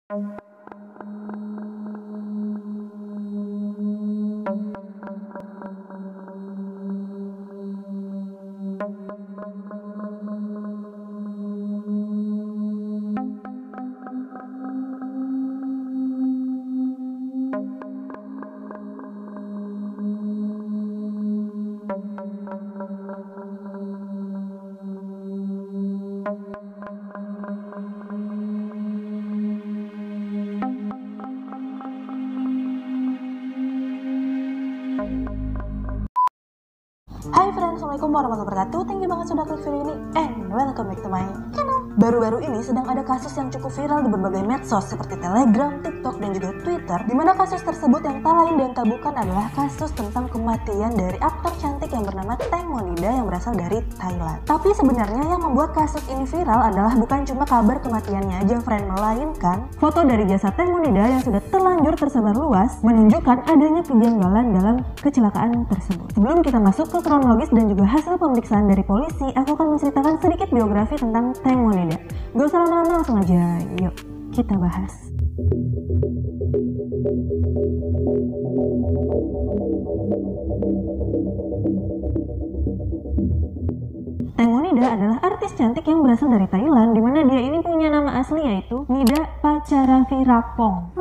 Hai friends, assalamualaikum warahmatullahi wabarakatuh. Thank you banget sudah klik video ini and welcome back to my channel. Baru-baru ini sedang ada kasus yang cukup viral di berbagai medsos seperti Telegram, TikTok, dan juga Twitter, di mana kasus tersebut yang tak lain dan tak bukan adalah kasus tentang kematian dari aktor cantik yang bernama Tengmonida yang berasal dari Thailand. Tapi sebenarnya yang membuat kasus ini viral adalah bukan cuma kabar kematiannya aja friend, melainkan foto dari jasad Tengmonida yang sudah terlanjur tersebar luas menunjukkan adanya kejanggalan dalam kecelakaan tersebut. Sebelum kita masuk ke kronologis dan juga hasil pemeriksaan dari polisi, aku akan menceritakan sedikit biografi tentang Tengmonida. Gak usah lama-lama, langsung aja yuk kita bahas. Tengmonida adalah artis cantik yang berasal dari Thailand, di mana dia ini punya nama asli yaitu Nida Pacharaviraphong.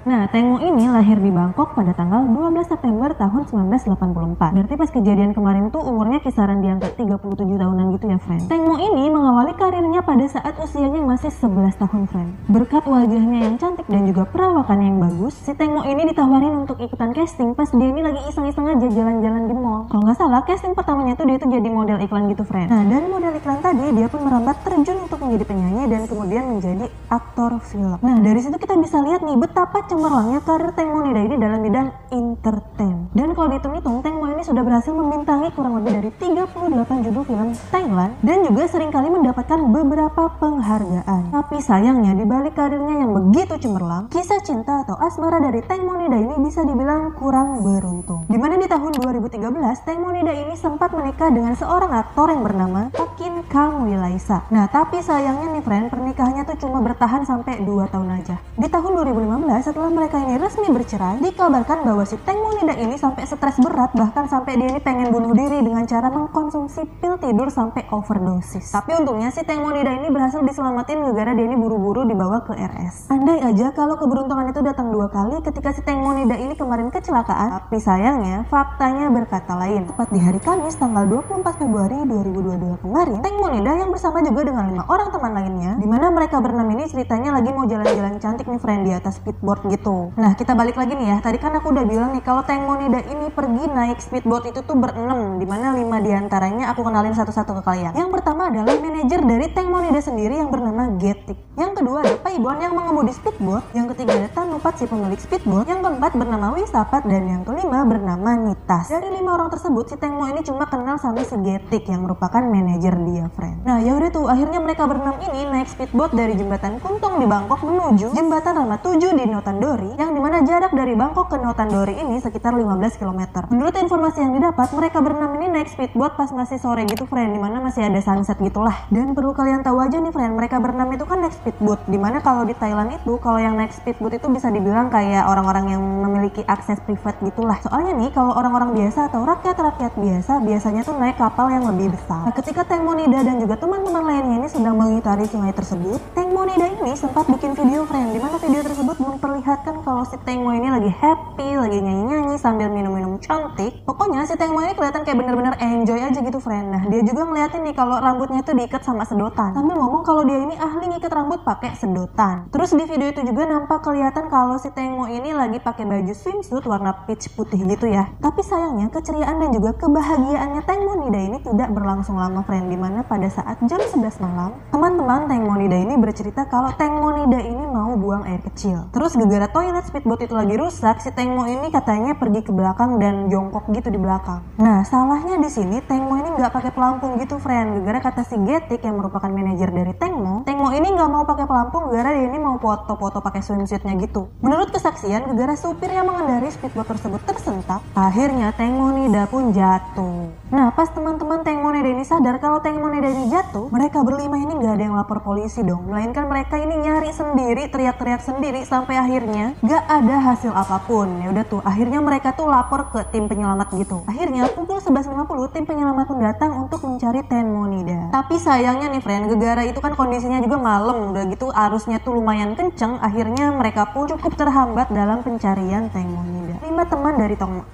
Nah, Tengmo ini lahir di Bangkok pada tanggal 12 September tahun 1984. Berarti pas kejadian kemarin tuh umurnya kisaran di angka 37 tahunan gitu ya, friend. Tengmo ini mengawali karirnya pada saat usianya masih 11 tahun, friend. Berkat wajahnya yang cantik dan juga perawakannya yang bagus, si Tengmo ini ditawarin untuk ikutan casting pas dia ini lagi iseng-iseng aja jalan-jalan di mall. Kalau nggak salah, casting pertamanya tuh dia tuh jadi model iklan gitu, friend. Nah, dari model iklan tadi, dia pun merambat terjun untuk menjadi penyanyi dan kemudian menjadi aktor film. Nah, dari situ kita bisa lihat nih betapa cemerlangnya karir Tengmonida ini dalam bidang entertain. Dan kalau dihitung-hitung, Tengmo ini sudah berhasil membintangi kurang lebih dari 38 judul film Thailand dan juga seringkali mendapatkan beberapa penghargaan. Tapi sayangnya di balik karirnya yang begitu cemerlang, kisah cinta atau asmara dari Tengmonida ini bisa dibilang kurang beruntung. Dimana di tahun 2013, Tengmonida ini sempat menikah dengan seorang aktor yang bernama Okin Kamwilaisa. Nah, tapi sayangnya nih friend, pernikahannya tuh cuma bertahan sampai 2 tahun aja. Di tahun 2015, setelah mereka ini resmi bercerai, dikabarkan bahwa si Tengmonida ini sampai stres berat, bahkan sampai dia ini pengen bunuh diri dengan cara mengkonsumsi pil tidur sampai overdosis. Tapi untungnya si Tengmonida ini berhasil diselamatin gara-gara dia ini buru-buru dibawa ke RS. Andai aja kalau keberuntungan itu datang 2 kali ketika si Tengmonida ini kemarin kecelakaan, tapi sayangnya faktanya berkata lain. Tepat di hari Kamis tanggal 24 Februari 2022 kemarin, Tengmonida yang bersama juga dengan 5 orang teman lainnya, dimana mereka berenam ini ceritanya lagi mau jalan-jalan cantik nih friend di atas speedboat gitu. Nah, kita balik lagi nih ya. Tadi kan aku udah bilang nih kalau Tengmonida ini pergi naik speedboat itu tuh berenam, dimana 5 diantaranya aku kenalin satu-satu ke kalian. Yang pertama adalah manajer dari Tengmonida sendiri yang bernama Getik. Yang kedua ada Paibon yang mengemudi speedboat. Yang ketiga ada Tanupat si pemilik speedboat. Yang keempat bernama Wisapat dan yang kelima bernama Nitas. Dari 5 orang tersebut si Tengmo ini cuma kenal sama si Getik yang merupakan manajer dia, friend. Nah, yaudah tuh akhirnya mereka berenam ini naik speedboat dari jembatan Kuntung di Bangkok menuju jembatan Rama 7 di Notandori, yang dimana jarak dari Bangkok ke Notandori ini sekitar 15 km. Menurut informasi yang didapat, mereka berenam ini naik speedboat pas masih sore gitu, friend, dimana masih ada sunset gitulah. Dan perlu kalian tahu aja nih, friend, mereka berenam itu kan naik speedboat, dimana kalau di Thailand itu, kalau yang naik speedboat itu bisa dibilang kayak orang-orang yang memiliki akses privat gitulah. Soalnya nih, kalau orang-orang biasa atau rakyat-rakyat biasa, biasanya tuh naik kapal yang lebih besar. Nah, ketika Tengmonida dan juga teman-teman lainnya ini sedang mengitari sungai tersebut, Tengmonida ini sempat bikin video, friend, dimana video tersebut memperlihatkan kalau si Tengmo ini lagi happy, lagi nyanyi-nyanyi sambil minum-minum cantik. Pokoknya si Tengmo ini kelihatan kayak bener-bener enjoy aja gitu, friend. Nah, dia juga ngeliatin nih kalau rambutnya itu diikat sama sedotan, sambil ngomong kalau dia ini ahli ngikat rambut pakai sedotan. Terus di video itu juga nampak kelihatan kalau si Tengmo ini lagi pakai baju swimsuit warna peach putih gitu ya. Tapi sayangnya keceriaan dan juga kebahagiaannya Tengmonida ini tidak berlangsung lama, friend, dimana pada saat jam 11 malam, teman-teman Tengmonida ini bercerita kalau Tengmonida ini mau buang air kecil. Terus gara-gara toilet speedboat itu lagi rusak, si Tengmo ini katanya pergi ke belakang dan jongkok gitu itu di belakang. Nah, salahnya di sini Tengmo ini nggak pakai pelampung gitu, friend. Gara kata si Getik yang merupakan manajer dari Tengmo ini nggak mau pakai pelampung gara dia ini mau foto-foto pakai swimsuitnya gitu. Menurut kesaksian, gara supir yang mengendari speedboat tersebut tersentak, akhirnya Tengmo Nida pun jatuh. Nah, pas teman-teman Tengmo Nida ini sadar kalau Tengmo Nida ini jatuh, mereka berlima ini nggak ada yang lapor polisi dong, melainkan mereka ini nyari sendiri, teriak-teriak sendiri sampai akhirnya nggak ada hasil apapun. Ya udah tuh, akhirnya mereka tuh lapor ke tim penyelamat gitu. Akhirnya pukul 11.50 tim penyelamat pun datang untuk mencari Tengmo Nida. Tapi sayangnya nih friend, gara itu kan kondisinya juga malam, udah gitu arusnya tuh lumayan kenceng, akhirnya mereka pun cukup terhambat dalam pencarian Tengmo Nida. 5 teman dari Tongma.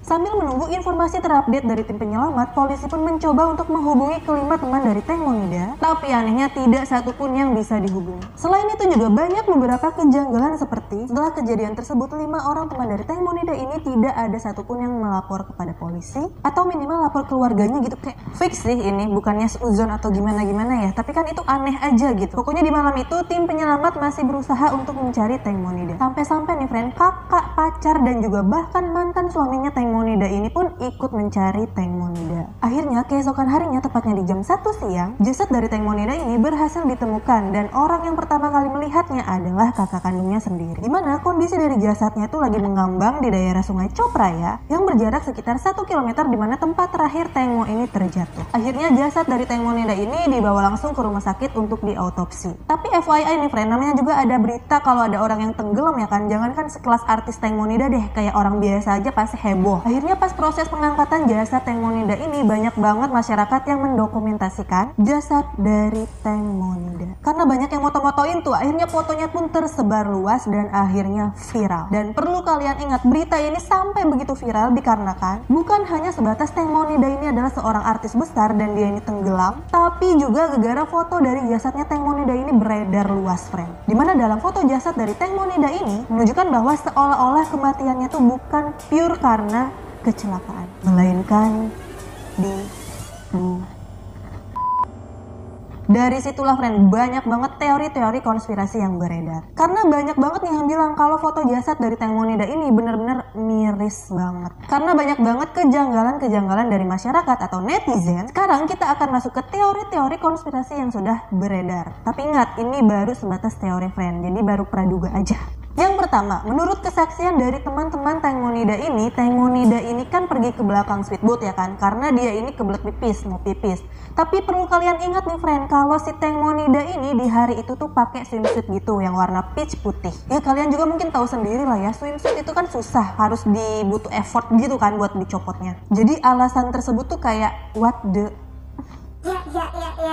Sambil menunggu informasi terupdate dari tim penyelamat, polisi pun mencoba untuk menghubungi kelima teman dari Tengmo Nida, tapi anehnya tidak satupun yang bisa dihubungi. Selain itu juga banyak beberapa kejanggalan seperti setelah kejadian tersebut 5 orang teman dari Tengmo Nida ini tidak ada satupun yang melapor kepada polisi atau minimal lapor keluarganya gitu. Kayak fix sih ini, bukannya seuzon atau gimana-gimana ya, tapi kan itu aneh aja gitu. Pokoknya di malam itu tim penyelamat masih berusaha untuk mencari Tengmo Nida. Sampai-sampai nih friend, kakak, pacar, dan juga bahkan mantan suaminya Tengmo Nida ini pun ikut mencari Tengmo Nida. Akhirnya keesokan harinya, tepatnya di jam 1 siang, jasad dari Tengmo Nida ini berhasil ditemukan dan orang yang pertama kali melihatnya adalah kakak kandungnya sendiri. Dimana kondisi dari jasadnya itu lagi mengambang di daerah Sungai Copraya yang berjarak sekitar 1 km dimana tempat terakhir Tengmo ini terjatuh. Akhirnya jasad dari Tengmo Nida ini dibawa langsung ke rumah sakit untuk diautopsi. Tapi FYI nih friend, namanya juga ada berita kalau ada orang yang tenggelam ya kan, jangankan sekelas artis Tengmo Nida deh, kayak orang biasa aja pasti heboh. Akhirnya pas proses pengangkatan jasad Tengmo Nida ini banyak banget masyarakat yang mendokumentasikan jasad dari Tengmo Nida. Karena banyak yang moto-motoin tuh, akhirnya fotonya pun tersebar luas dan akhirnya viral. Dan perlu kalian ingat, berita ini sampai begitu viral dikarenakan bukan hanya sebatas Tengmo Nida ini adalah seorang artis besar dan dia ini tenggelam, tapi juga gara-gara foto dari jasadnya Tengmo Nida ini beredar luas friend. Dimana dalam foto jasad dari Tengmo Nida ini menunjukkan bahwa seolah-olah kematiannya tuh bukan pure karena kecelakaan, melainkan dibunuh. Dari situlah friend, banyak banget teori-teori konspirasi yang beredar. Karena banyak banget nih yang bilang kalau foto jasad dari Tengmo Nida ini bener-bener miris banget. Karena banyak banget kejanggalan-kejanggalan dari masyarakat atau netizen. Sekarang kita akan masuk ke teori-teori konspirasi yang sudah beredar. Tapi ingat, ini baru sebatas teori friend, jadi baru praduga aja. Yang pertama, menurut kesaksian dari teman-teman Tengmo Nida ini kan pergi ke belakang speedboat ya kan, karena dia ini kebelet pipis, mau pipis. Tapi perlu kalian ingat nih friend, kalau si Tengmo Nida ini di hari itu tuh pakai swimsuit gitu yang warna peach putih. Ya kalian juga mungkin tahu sendiri lah ya, swimsuit itu kan susah, harus dibutuh effort gitu kan buat dicopotnya. Jadi alasan tersebut tuh kayak what the... Ya,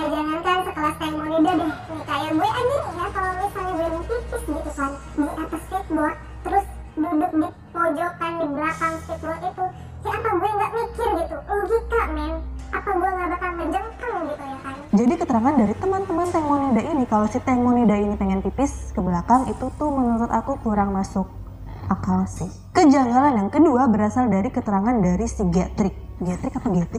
jangankan sekelas Tengmo Nida deh. Nih kayak gue aja nih ya, kalau misalnya gue mau pipis gitu kan di atas speedboat, terus duduk di pojokan di belakang speedboat itu, ya apa gue nggak mikir gitu, logika men, apa gue nggak bakal ngejengkang gitu ya kan. Jadi keterangan dari teman-teman Tengmo Nida ini kalau si Tengmo Nida ini pengen pipis ke belakang itu tuh menurut aku kurang masuk akal sih. Kejanggalan yang kedua berasal dari keterangan dari si Getik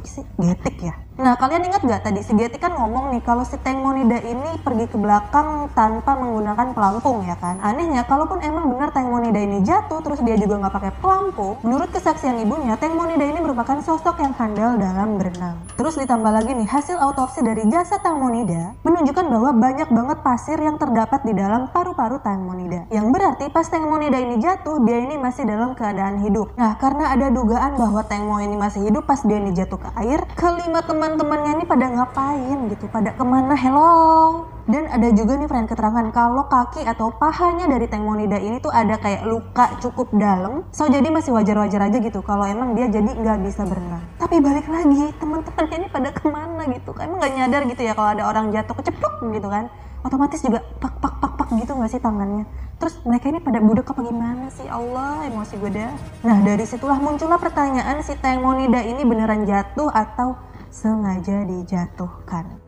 sih? Getik ya. Nah kalian ingat gak tadi si Getik kan ngomong nih kalau si Tengmo Nida ini pergi ke belakang tanpa menggunakan pelampung ya kan. Anehnya kalaupun emang benar Tengmo Nida ini jatuh terus dia juga nggak pakai pelampung, menurut kesaksian ibunya Tengmo Nida ini merupakan sosok yang handal dalam berenang. Terus ditambah lagi nih hasil autopsi dari jasad Tengmo Nida menunjukkan bahwa banyak banget pasir yang terdapat di dalam paru-paru Tengmo Nida. Yang berarti pas Tengmo Nida ini jatuh dia ini masih dalam keadaan hidup. Nah karena ada dugaan bahwa Tengmo ini masih hidup pas dia ini jatuh ke air, kelima teman-temannya ini pada ngapain gitu, pada kemana, hello. Dan ada juga nih friend keterangan kalau kaki atau pahanya dari Tengmo Nida ini tuh ada kayak luka cukup dalam, so jadi masih wajar-wajar aja gitu kalau emang dia jadi nggak bisa berenang. Tapi balik lagi, teman-temannya ini pada kemana gitu, kan emang nggak nyadar gitu ya kalau ada orang jatuh keceplok gitu kan, otomatis juga pak gitu nggak sih tangannya. Terus mereka ini pada budek apa gimana sih, Allah, emosi gue dah. Nah dari situlah muncullah pertanyaan si Tengmo Nida ini beneran jatuh atau sengaja dijatuhkan.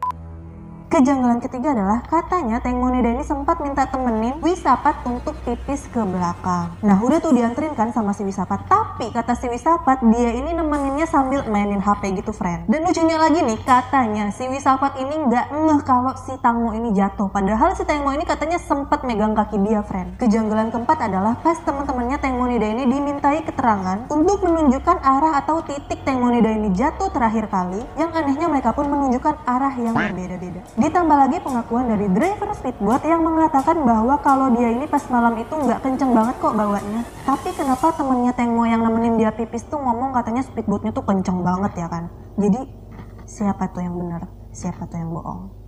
Kejanggalan ketiga adalah katanya Teng Monida ini sempat minta temenin Wisapat untuk pipis ke belakang. Nah udah tuh dianterin kan sama si Wisapat, tapi kata si Wisapat dia ini nemeninnya sambil mainin HP gitu friend. Dan lucunya lagi nih, katanya si Wisapat ini nggak ngeh kalau si Tangmo ini jatuh, padahal si Tangmo ini katanya sempat megang kaki dia friend. Kejanggalan keempat adalah pas teman-temannya Teng Monida ini dimintai keterangan untuk menunjukkan arah atau titik Teng Monida ini jatuh terakhir kali, yang anehnya mereka pun menunjukkan arah yang berbeda-beda. Ditambah lagi pengakuan dari driver speedboat yang mengatakan bahwa kalau dia ini pas malam itu nggak kenceng banget kok bawanya. Tapi kenapa temennya Tengmo yang nemenin dia pipis tuh ngomong katanya speedboatnya tuh kenceng banget ya kan. Jadi siapa tuh yang benar, siapa tuh yang bohong?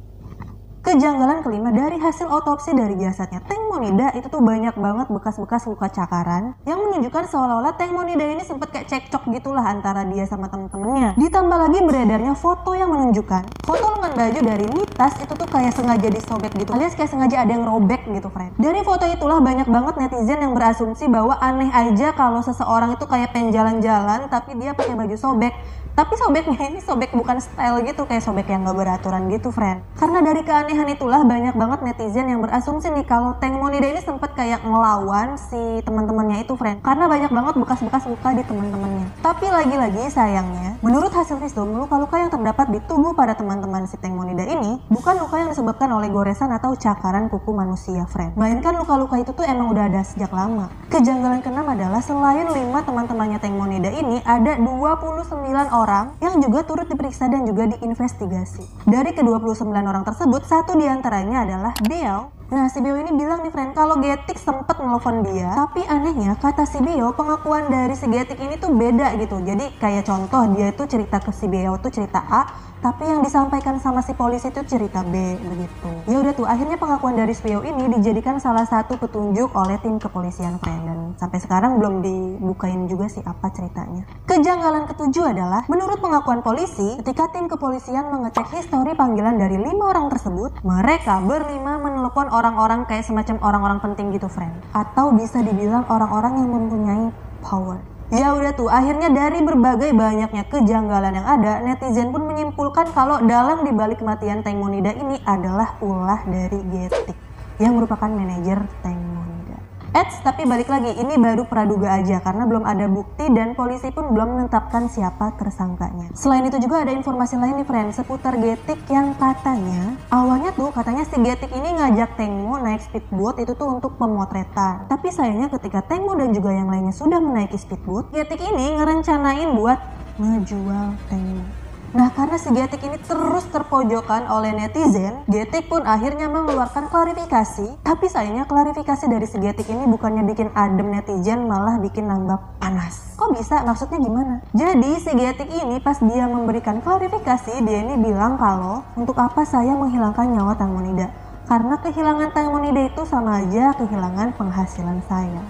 Kejanggalan kelima, dari hasil otopsi dari jasadnya Teng Monida itu tuh banyak banget bekas-bekas luka cakaran yang menunjukkan seolah-olah Teng Monida ini sempet kayak cekcok gitulah antara dia sama temen-temennya. Ditambah lagi beredarnya foto yang menunjukkan foto lengan baju dari Mitas itu tuh kayak sengaja disobek gitu, alias kayak sengaja ada yang robek gitu friend. Dari foto itulah banyak banget netizen yang berasumsi bahwa aneh aja kalau seseorang itu kayak pengen jalan-jalan tapi dia pakai baju sobek. Tapi sobeknya ini sobek bukan style gitu, kayak sobek yang gak beraturan gitu friend. Karena dari keanehan itulah banyak banget netizen yang berasumsi nih kalau Teng Monida ini sempet kayak ngelawan si teman-temannya itu friend, karena banyak banget bekas-bekas luka di teman-temannya. Tapi lagi-lagi sayangnya, menurut hasil visum, luka-luka yang terdapat di tubuh pada teman-teman si Teng Monida ini bukan luka yang disebabkan oleh goresan atau cakaran kuku manusia friend, melainkan luka-luka itu tuh emang udah ada sejak lama. Kejanggalan keenam adalah selain 5 teman-temannya Teng Monida ini, ada 29 orang yang juga turut diperiksa dan juga diinvestigasi. Dari ke-29 orang tersebut, satu diantaranya adalah Beo. Nah si Beo ini bilang nih friend kalau Getik sempet nelfon dia, tapi anehnya kata si Beo pengakuan dari si Getik ini tuh beda gitu. Jadi kayak contoh dia itu cerita ke si Beo tuh cerita A, tapi yang disampaikan sama si polisi itu cerita B begitu. Ya udah tuh akhirnya pengakuan dari si Beo ini dijadikan salah satu petunjuk oleh tim kepolisian friend, dan sampai sekarang belum dibukain juga sih apa ceritanya. Kejanggalan ketujuh adalah menurut pengakuan polisi, ketika tim kepolisian mengecek histori panggilan dari 5 orang tersebut, mereka berlima menelpon orang-orang kayak semacam orang-orang penting gitu friend, atau bisa dibilang orang-orang yang mempunyai power. Ya udah tuh akhirnya dari berbagai banyaknya kejanggalan yang ada, netizen pun menyimpulkan kalau dalam dibalik kematian Teng Monida ini adalah ulah dari Getik yang merupakan manajer Teng Monida. Tapi balik lagi, ini baru praduga aja karena belum ada bukti dan polisi pun belum menetapkan siapa tersangkanya. Selain itu juga ada informasi lain nih friend seputar Getik yang katanya awalnya tuh katanya si Getik ini ngajak Tengmo naik speedboat itu tuh untuk pemotretan. Tapi sayangnya ketika Tengmo dan juga yang lainnya sudah menaiki speedboat, Getik ini ngerencanain buat ngejual Tengmo. Nah karena si Getik ini terus terpojokan oleh netizen, Getik pun akhirnya mengeluarkan klarifikasi. Tapi sayangnya klarifikasi dari si Getik ini bukannya bikin adem netizen, malah bikin nambah panas. Kok bisa? Maksudnya gimana? Jadi si Getik ini pas dia memberikan klarifikasi, dia ini bilang kalau untuk apa saya menghilangkan nyawa Teng Monida, karena kehilangan Teng Monida itu sama aja kehilangan penghasilan saya.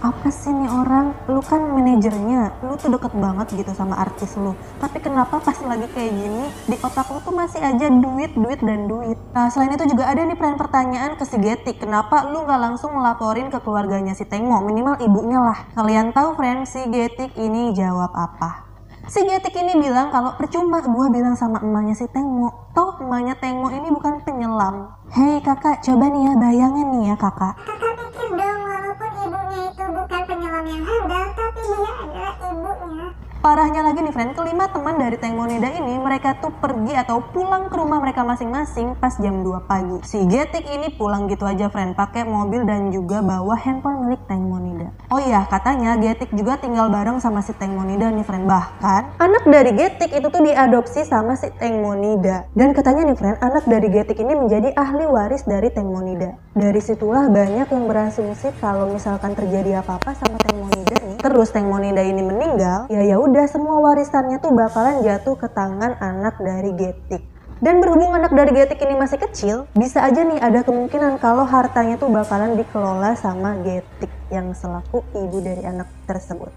Apa sih nih orang, lu kan manajernya, lu tuh deket banget gitu sama artis lu, tapi kenapa pas lagi kayak gini di otak lu tuh masih aja duit dan duit. Nah selain itu juga ada nih pertanyaan ke si Getik, kenapa lu gak langsung melaporin ke keluarganya si Tengmo, minimal ibunya lah. Kalian tahu friend si Getik ini jawab apa? Si Getik ini bilang kalau percuma gua bilang sama emaknya si Tengmo, toh emaknya Tengmo ini bukan penyelam. Hei kakak, coba nih ya bayangin nih ya kakak. Kakak pikir dong, walaupun ibunya itu bukan penyelam yang handal, tapi dia adalah ibunya. Parahnya lagi nih friend, kelima teman dari Teng Monida ini mereka tuh pergi atau pulang ke rumah mereka masing-masing pas jam 2 pagi. Si Getik ini pulang gitu aja friend, pakai mobil dan juga bawa handphone milik Teng Monida. Oh iya, katanya Getik juga tinggal bareng sama si Teng Monida nih friend. Bahkan anak dari Getik itu tuh diadopsi sama si Teng Monida. Dan katanya nih friend, anak dari Getik ini menjadi ahli waris dari Teng Monida. Dari situlah banyak yang berasumsi kalau misalkan terjadi apa-apa sama Teng Monida nih, terus Teng Monida ini meninggal, ya udah semua warisannya tuh bakalan jatuh ke tangan anak dari Getik. Dan berhubung anak dari Getik ini masih kecil, bisa aja nih ada kemungkinan kalau hartanya tuh bakalan dikelola sama Getik yang selaku ibu dari anak tersebut.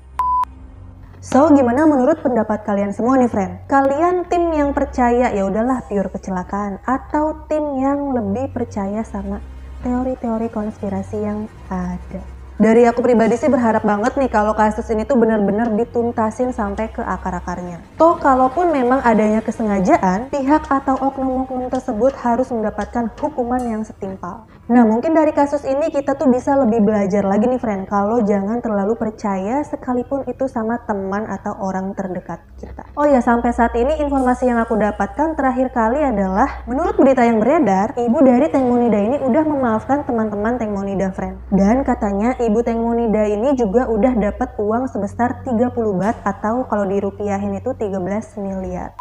So, gimana menurut pendapat kalian semua nih friend? Kalian tim yang percaya ya udahlah pure kecelakaan, atau tim yang lebih percaya sama teori-teori konspirasi yang ada? Dari aku pribadi sih berharap banget nih kalau kasus ini tuh benar-benar dituntasin sampai ke akar-akarnya. Toh kalaupun memang adanya kesengajaan, pihak atau oknum-oknum tersebut harus mendapatkan hukuman yang setimpal. Nah mungkin dari kasus ini kita tuh bisa lebih belajar lagi nih friend, kalau jangan terlalu percaya sekalipun itu sama teman atau orang terdekat kita. Oh ya, sampai saat ini informasi yang aku dapatkan terakhir kali adalah menurut berita yang beredar, ibu dari Teng Monida ini udah memaafkan teman-teman Teng Monida friend. Dan katanya Ibu Teng Monida ini juga udah dapat uang sebesar 30 baht atau kalau dirupiahin itu 13 miliar.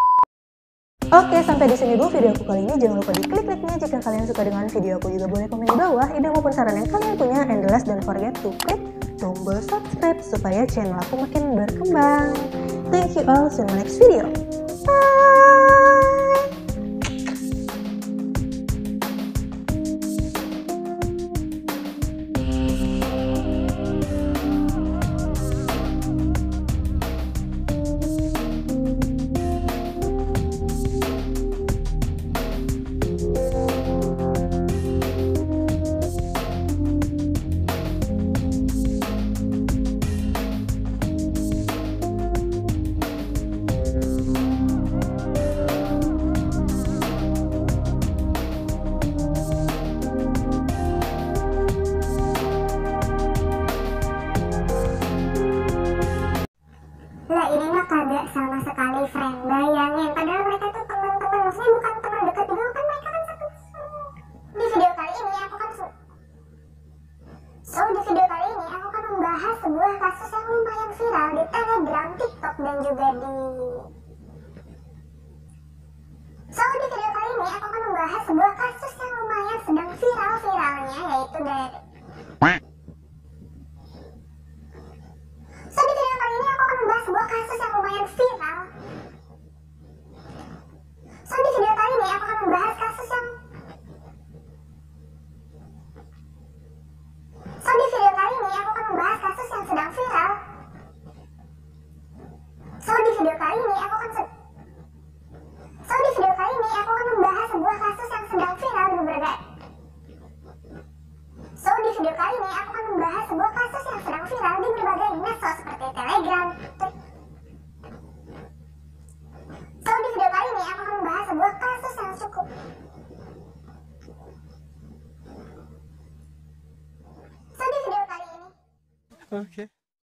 Oke, sampai di sini dulu video aku kali ini. Jangan lupa diklik like-nya jika kalian suka dengan video aku. Juga boleh komen di bawah ide maupun saran yang kalian punya. And the last, don't forget to klik tombol subscribe supaya channel aku makin berkembang. Thank you all, see you in my next video. Bye! Lah ini mah kagak sama sekali friend, bayangin padahal mereka tuh teman-teman, maksudnya bukan teman dekat juga kan, mereka kan satu. Di video kali ini aku kan di video kali ini aku kan membahas sebuah kasus yang lumayan viral di Telegram, TikTok dan juga di video kali ini aku akan membahas sebuah kasus yang lumayan sedang viral-viralnya, yaitu dari di video kali ini aku akan membahas sebuah kasus yang lumayan viral. Di video kali ini aku akan membahas kasus yang sedang viral. Di video kali ini aku akan membahas sebuah kasus yang sedang viral di berbagai. Di video kali ini aku akan membahas sebuah kasus yang sedang viral di berbagai medsos seperti Telegram. Di video kali ini aku akan membahas sebuah kasus yang cukup. Di video kali ini. Okay.